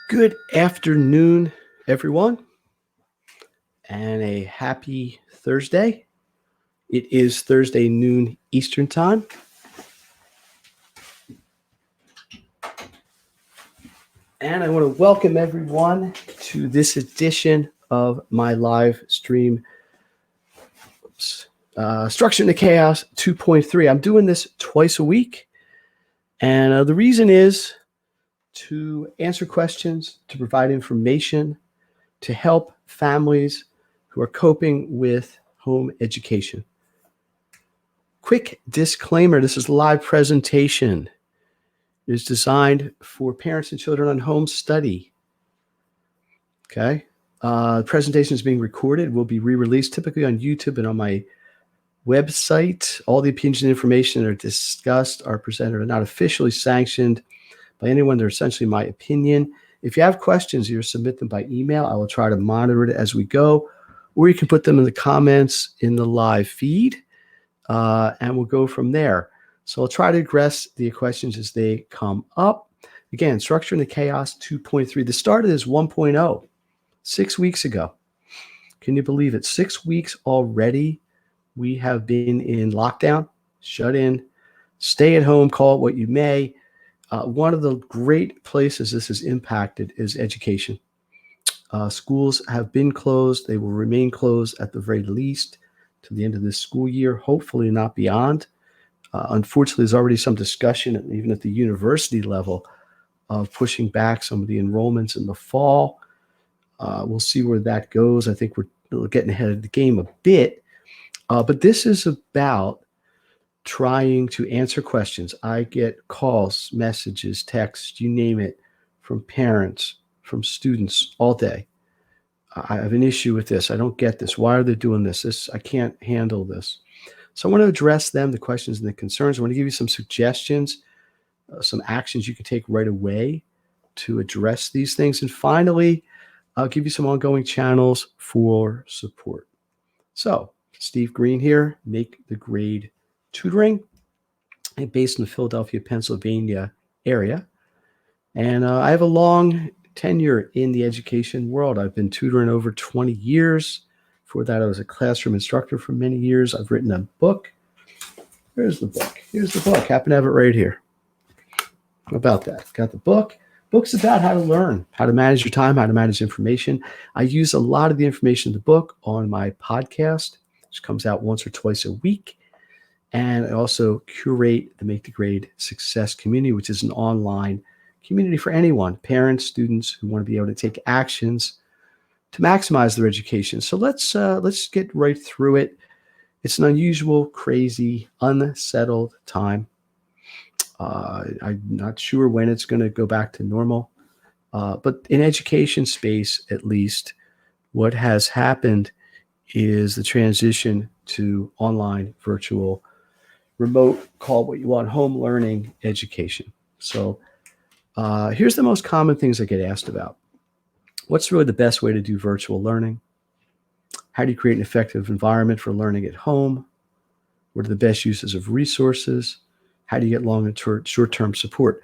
Good afternoon, everyone, and a happy Thursday. It is Thursday noon Eastern Time. And I want to welcome everyone to this edition of my live stream, Structure into Chaos 2.3. I'm doing this twice a week. And the reason is to answer questions, to provide information, to help families who are coping with home education. Quick disclaimer, this is a live presentation. It is designed for parents and children on home study. Okay. The presentation is being recorded, will be re-released typically on YouTube and on my website. All the opinions and information that are discussed are presented are not officially sanctioned by anyone. They're essentially my opinion. If you have questions, you submit them by email. I will try to monitor it as we go, or you can put them in the comments in the live feed, and we'll go from there. So I'll try to address the questions as they come up. Again, Structure into Chaos 2.3. The start of this 1.0, 6 weeks ago. Can you believe it? 6 weeks already. We have been in lockdown, shut in, stay at home, call it what you may. One of the great places this has impacted is education. Schools have been closed. They will remain closed at the very least to the end of this school year, hopefully not beyond. Unfortunately, there's already some discussion, even at the university level, of pushing back some of the enrollments in the fall. We'll see where that goes. I think we're getting ahead of the game a bit. But this is about trying to answer questions. I get calls, messages, texts, you name it, from parents, from students all day. I have an issue with this. I don't get this. Why are they doing this? I can't handle this. So I want to address them, the questions and the concerns. I want to give you some suggestions, some actions you can take right away to address these things. And finally, I'll give you some ongoing channels for support. So Steve Green here, Make the Grade Tutoring. I'm based in the Philadelphia, Pennsylvania area. And I have a long tenure in the education world. I've been tutoring over 20 years. Before that, I was a classroom instructor for many years. I've written a book. Where's the book? Here's the book. Happen to have it right here. How about that? Got the book. Book's about how to learn, how to manage your time, how to manage information. I use a lot of the information in the book on my podcast, which comes out once or twice a week. And I also curate the Make the Grade Success Community, which is an online community for anyone, parents, students who want to be able to take actions to maximize their education. So let's get right through it. It's an unusual, crazy, unsettled time. I'm not sure when it's going to go back to normal. But in education space, at least, what has happened is the transition to online, virtual, remote, call it what you want, home learning education. So here's the most common things I get asked about. What's really the best way to do virtual learning? How do you create an effective environment for learning at home? What are the best uses of resources? How do you get long and short-term support?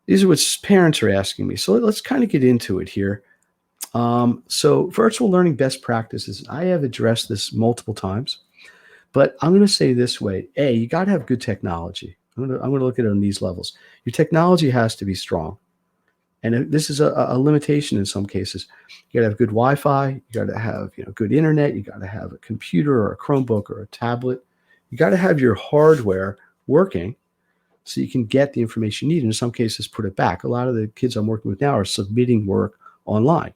These are what parents are asking me. So let's kind of get into it here. So virtual learning best practices, I have addressed this multiple times, but I'm going to say this way. A, you got to have good technology. I'm going to look at it on these levels. Your technology has to be strong. And this is a limitation in some cases. You got to have good Wi-Fi. You got to have good internet. You got to have a computer or a Chromebook or a tablet. You got to have your hardware working so you can get the information you need. In some cases, put it back. A lot of the kids I'm working with now are submitting work online.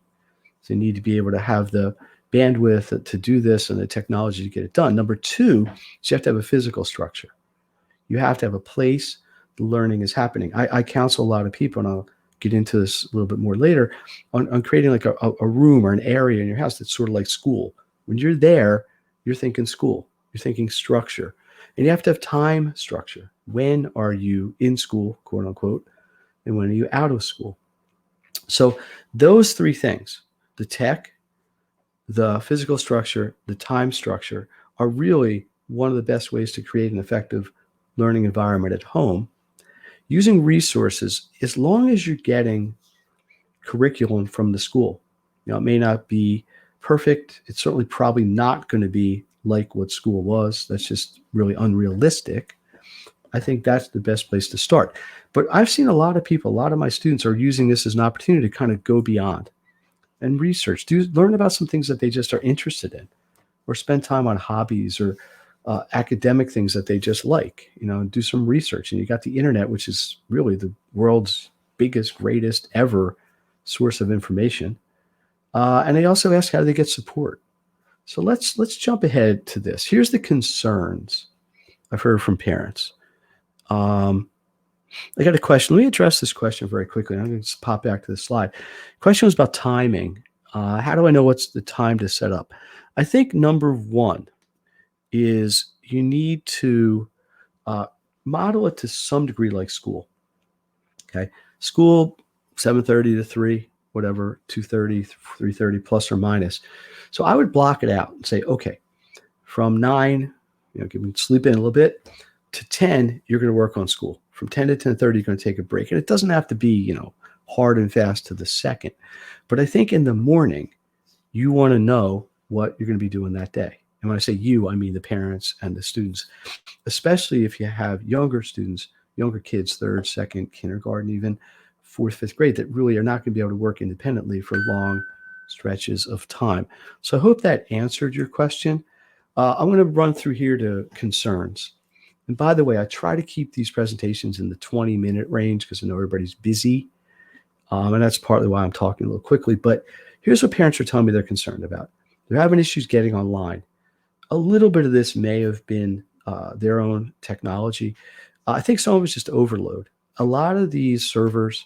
So you need to be able to have the bandwidth to do this and the technology to get it done. Number two is you have to have a physical structure. You have to have a place the learning is happening. I counsel a lot of people, and I'll get into this a little bit more later, on creating like a room or an area in your house that's sort of like school. When you're there, you're thinking school. You're thinking structure. And you have to have time structure. When are you in school, quote unquote, and when are you out of school? So those three things, the tech, the physical structure, the time structure, are really one of the best ways to create an effective learning environment at home. Using resources, as long as you're getting curriculum from the school. It may not be perfect. It's certainly probably not going to be like what school was. That's just really unrealistic. I think that's the best place to start. But I've seen a lot of people, a lot of my students are using this as an opportunity to kind of go beyond and research, learn about some things that they just are interested in, or spend time on hobbies or academic things that they just like, and do some research. And you got the internet, which is really the world's biggest, greatest ever source of information. And they also ask, how do they get support? So let's jump ahead to this. Here's the concerns I've heard from parents. I got a question. Let me address this question very quickly. I'm going to just pop back to the slide. Question was about timing. How do I know what's the time to set up? I think number one is you need to model it to some degree like school. Okay. School, 7:30 to 3, whatever, 2:30, 3:30 plus or minus. So I would block it out and say, okay, from 9, give me sleep in a little bit, to 10, you're going to work on school. From 10 to 10:30, you're going to take a break. And it doesn't have to be, hard and fast to the second. But I think in the morning, you want to know what you're going to be doing that day. And when I say you, I mean the parents and the students, especially if you have younger students, younger kids, 3rd, 2nd, kindergarten, even 4th, 5th grade, that really are not going to be able to work independently for long stretches of time. So I hope that answered your question. I'm going to run through here to concerns. And by the way, I try to keep these presentations in the 20-minute range because I know everybody's busy. And that's partly why I'm talking a little quickly. But here's what parents are telling me they're concerned about. They're having issues getting online. A little bit of this may have been their own technology. I think some of it's just overload. A lot of these servers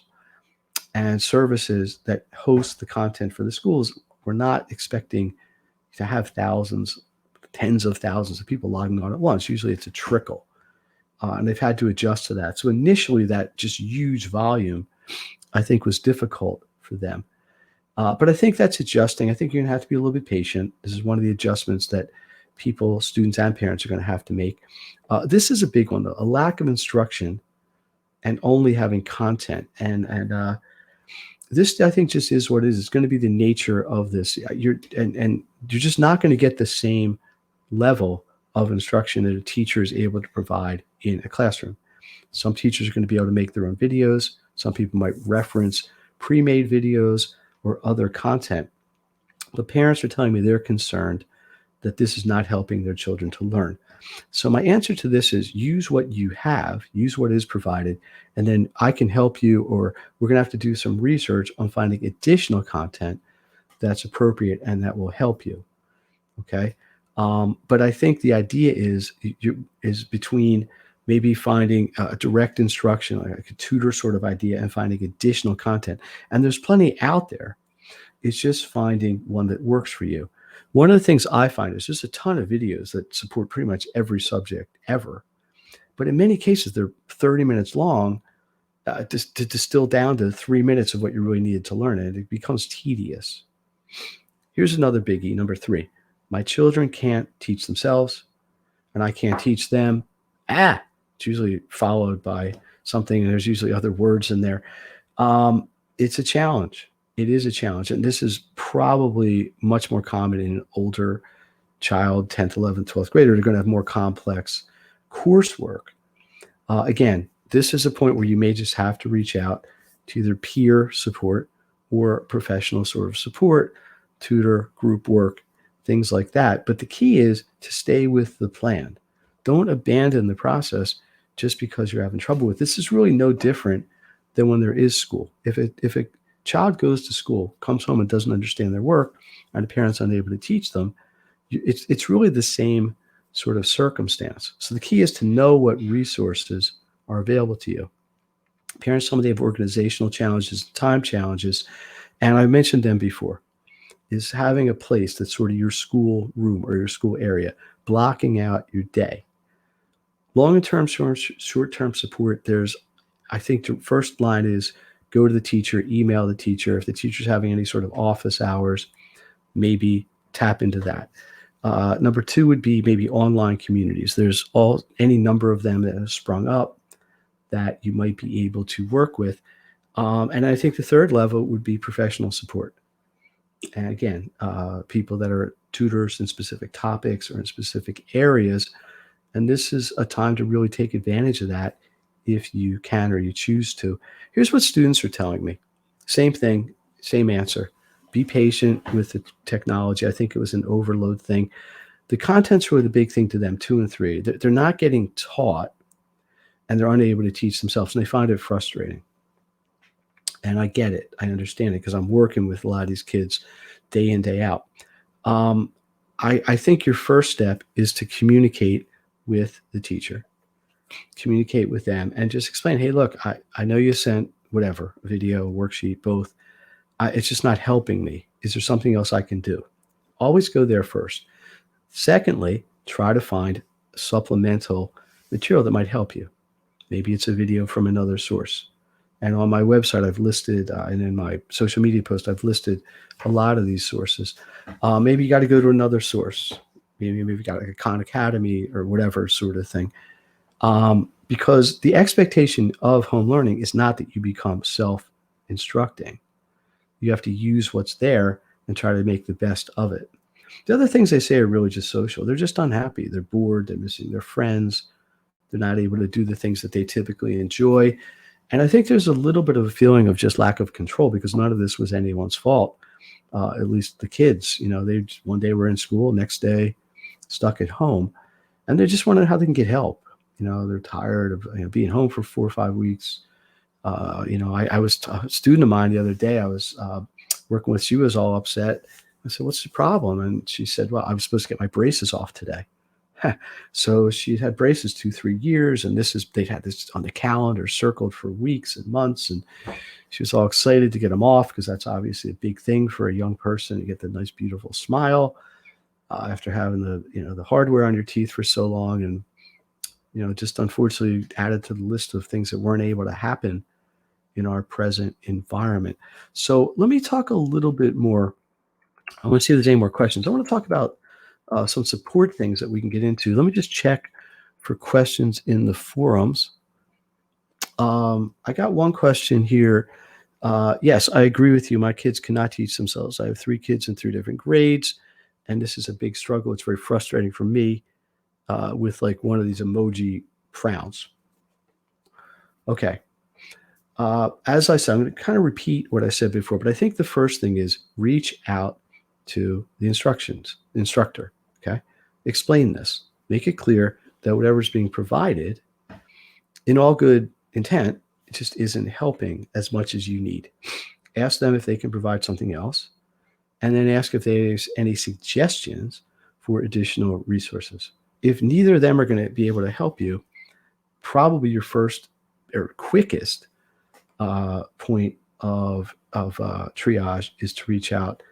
and services that host the content for the schools, we're not expecting to have thousands, tens of thousands of people logging on at once. Usually it's a trickle. And they've had to adjust to that. So initially, that just huge volume, I think, was difficult for them. But I think that's adjusting. I think you're going to have to be a little bit patient. This is one of the adjustments that people, students and parents, are going to have to make. This is a big one, though. A lack of instruction and only having content. And this, I think, just is what it is. It's going to be the nature of this. You're just not going to get the same level of instruction that a teacher is able to provide in a classroom. Some teachers are going to be able to make their own videos. Some people might reference pre-made videos or other content. But parents are telling me they're concerned that this is not helping their children to learn. So my answer to this is use what you have, use what is provided, and then I can help you, or we're going to have to do some research on finding additional content that's appropriate and that will help you. Okay. But I think the idea is between maybe finding a direct instruction, like a tutor sort of idea, and finding additional content. And there's plenty out there. It's just finding one that works for you. One of the things I find is there's a ton of videos that support pretty much every subject ever. But in many cases, they're 30 minutes long to distill down to 3 minutes of what you really needed to learn. And it becomes tedious. Here's another biggie, number 3. My children can't teach themselves, and I can't teach them. It's usually followed by something, and there's usually other words in there. It's a challenge. It is a challenge. And this is probably much more common in an older child, 10th, 11th, 12th grader. They're going to have more complex coursework. Again, this is a point where you may just have to reach out to either peer support or professional sort of support, tutor, group work, things like that. But the key is to stay with the plan. Don't abandon the process just because you're having trouble with it. This is really no different than when there is school. If a child goes to school, comes home and doesn't understand their work, and the parent's unable to teach them, it's really the same sort of circumstance. So the key is to know what resources are available to you. Parents, some of them have organizational challenges, time challenges, and I mentioned them before, is having a place that's sort of your school room or your school area, blocking out your day. Long-term, short-term support, I think the first line is go to the teacher, email the teacher. If the teacher's having any sort of office hours, maybe tap into that. Number 2 would be maybe online communities. There's any number of them that have sprung up that you might be able to work with. And I think the third level would be professional support. And again, people that are tutors in specific topics or in specific areas. And this is a time to really take advantage of that if you can or you choose to. Here's what students are telling me. Same thing, same answer. Be patient with the technology. I think it was an overload thing. The content's really the big thing to them, 2 and 3. They're not getting taught and they're unable to teach themselves, and they find it frustrating. And I get it. I understand it because I'm working with a lot of these kids day in, day out. I think your first step is to communicate with the teacher, communicate with them, and just explain, hey, look, I know you sent whatever, video, worksheet, both. It's just not helping me. Is there something else I can do? Always go there first. Secondly, try to find supplemental material that might help you. Maybe it's a video from another source. And on my website, I've listed, and in my social media post, I've listed a lot of these sources. Maybe you got to go to another source. Maybe you got like a Khan Academy or whatever sort of thing. Because the expectation of home learning is not that you become self-instructing. You have to use what's there and try to make the best of it. The other things they say are really just social. They're just unhappy. They're bored. They're missing their friends. They're not able to do the things that they typically enjoy. And I think there's a little bit of a feeling of just lack of control because none of this was anyone's fault, at least the kids. You know, they one day were in school, next day stuck at home, and they're just wondering how they can get help. You know, they're tired of being home for 4 or 5 weeks. I was a student of mine the other day. I was working with. She was all upset. I said, "What's the problem?" And she said, "Well, I was supposed to get my braces off today." So she had braces 2-3 years, and they'd had this on the calendar circled for weeks and months, and she was all excited to get them off because that's obviously a big thing for a young person to get the nice, beautiful smile after having the hardware on your teeth for so long, and just unfortunately added to the list of things that weren't able to happen in our present environment. So let me talk a little bit more. I want to see if there's any more questions. I want to talk about some support things that we can get into. Let me just check for questions in the forums. I got one question here. Yes, I agree with you. My kids cannot teach themselves. I have 3 kids in 3 different grades, and this is a big struggle. It's very frustrating for me with like one of these emoji frowns. Okay. As I said, I'm going to kind of repeat what I said before, but I think the first thing is reach out to the instructor. Okay. Explain this. Make it clear that whatever's being provided, in all good intent, it just isn't helping as much as you need. Ask them if they can provide something else, and then ask if there's any suggestions for additional resources. If neither of them are going to be able to help you, probably your first or quickest point of triage is to reach out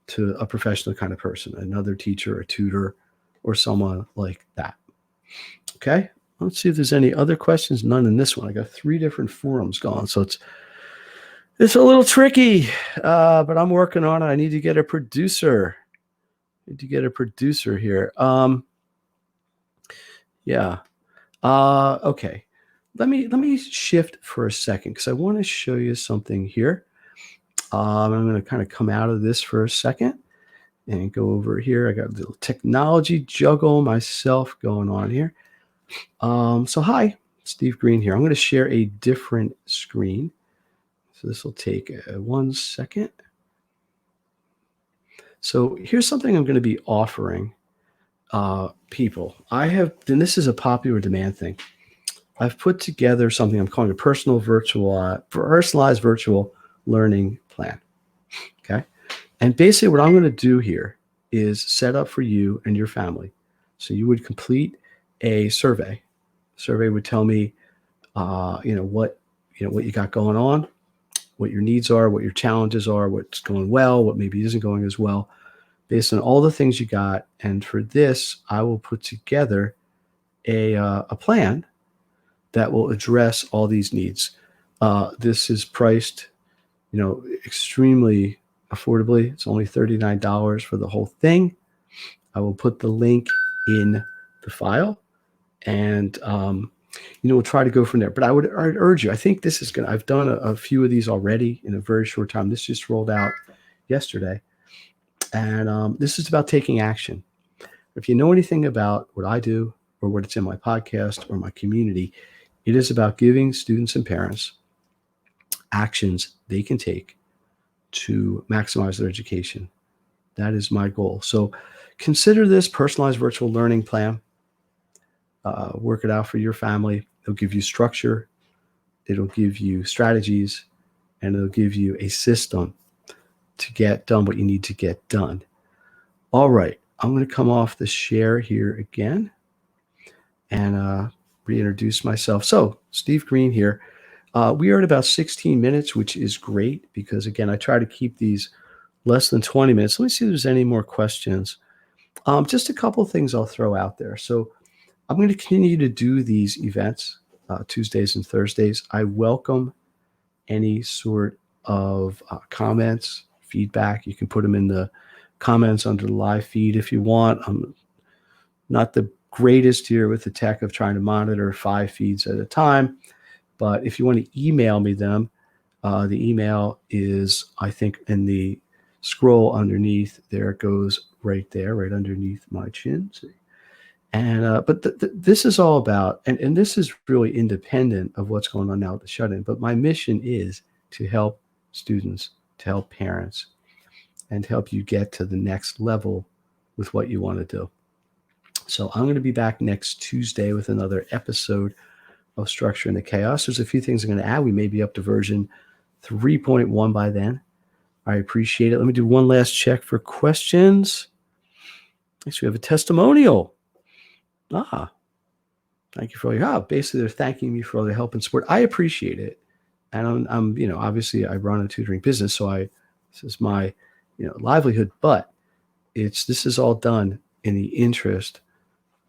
to a professional kind of person, another teacher, a tutor, or someone like that. Okay, let's see if there's any other questions. None in this one. I got 3 different forums going, so it's a little tricky, but I'm working on it. I need to get a producer. Here. Yeah. Okay. Let me shift for a second because I want to show you something here. I'm going to kind of come out of this for a second and go over here. I got a little technology juggle myself going on here. So hi, Steve Green here. I'm going to share a different screen. So this will take 1 second. So here's something I'm going to be offering people. And this is a popular demand thing. I've put together something I'm calling a personalized virtual learning plan. Okay. And basically what I'm going to do here is set up for you and your family. So you would complete a survey. The survey would tell me, what you got going on, what your needs are, what your challenges are, what's going well, what maybe isn't going as well, based on all the things you got. And for this, I will put together a plan that will address all these needs. This is priced, extremely affordably. It's only $39 for the whole thing. I will put the link in the file, and we'll try to go from there. But I'd urge you, I think this is I've done a few of these already in a very short time. This just rolled out yesterday. And this is about taking action. If you know anything about what I do or what it's in my podcast or my community, it is about giving students and parents actions they can take to maximize their education. That is my goal. So consider this personalized virtual learning plan. Work it out for your family. It'll give you structure. It'll give you strategies, and it'll give you a system to get done what you need to get done. All right. I'm going to come off the share here again and reintroduce myself. So Steve Green here. We are at about 16 minutes, which is great because, again, I try to keep these less than 20 minutes. Let me see if there's any more questions. Just a couple of things I'll throw out there. So I'm going to continue to do these events Tuesdays and Thursdays. I welcome any sort of comments, feedback. You can put them in the comments under the live feed if you want. I'm not the greatest here with the tech of trying to monitor 5 feeds at a time, but if you want to email me them, the email is, I think, in the scroll underneath. There it goes right there, right underneath my chin. See? And but this is all about, and this is really independent of what's going on now with the shut-in, but my mission is to help students, to help parents, and to help you get to the next level with what you want to do. So I'm going to be back next Tuesday with another episode of Structure in the Chaos. There's a few things I'm going to add. We may be up to version 3.1 by then. I appreciate it. Let me do one last check for questions. Actually, we have a testimonial. Thank you for all your help. Basically, they're thanking me for all the help and support. I appreciate it. And I'm obviously I run a tutoring business, so this is my, livelihood, but this is all done in the interest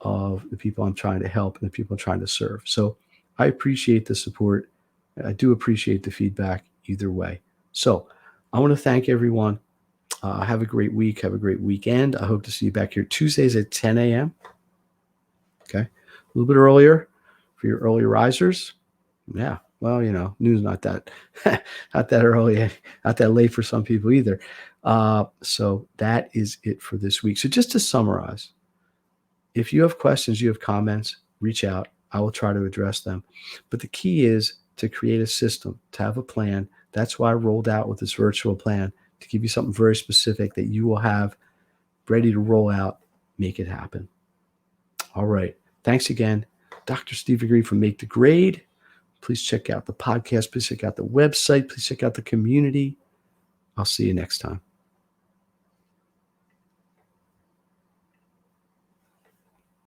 of the people I'm trying to help and the people I'm trying to serve. So I appreciate the support. I do appreciate the feedback either way. So I want to thank everyone. Have a great week. Have a great weekend. I hope to see you back here Tuesdays at 10 a.m. Okay. A little bit earlier for your early risers. Yeah. Well, noon's not that not that early, not that late for some people either. So that is it for this week. So just to summarize, if you have questions, you have comments, reach out. I will try to address them. But the key is to create a system, to have a plan. That's why I rolled out with this virtual plan, to give you something very specific that you will have ready to roll out, make it happen. All right. Thanks again. Dr. Steve Green from Make the Grade. Please check out the podcast. Please check out the website. Please check out the community. I'll see you next time.